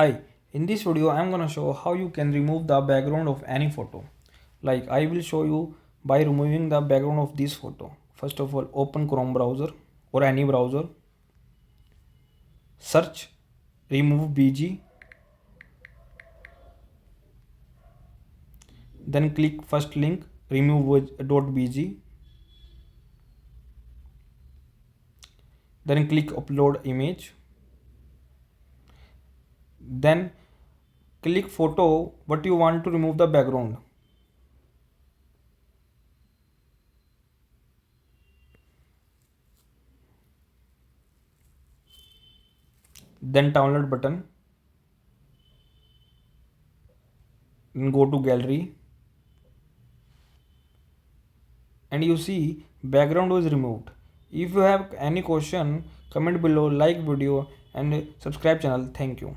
Hi, in this video I am gonna show how you can remove the background of any photo. Like I will show you by removing the background of this photo. First of all, open Chrome browser or any browser. Search remove BG. Then click first link remove.bg. Then click upload image. Then click photo what you want to remove the background. Then download button. Then go to gallery. And you see background was removed. If you have any question, comment below, like video and subscribe channel. Thank you.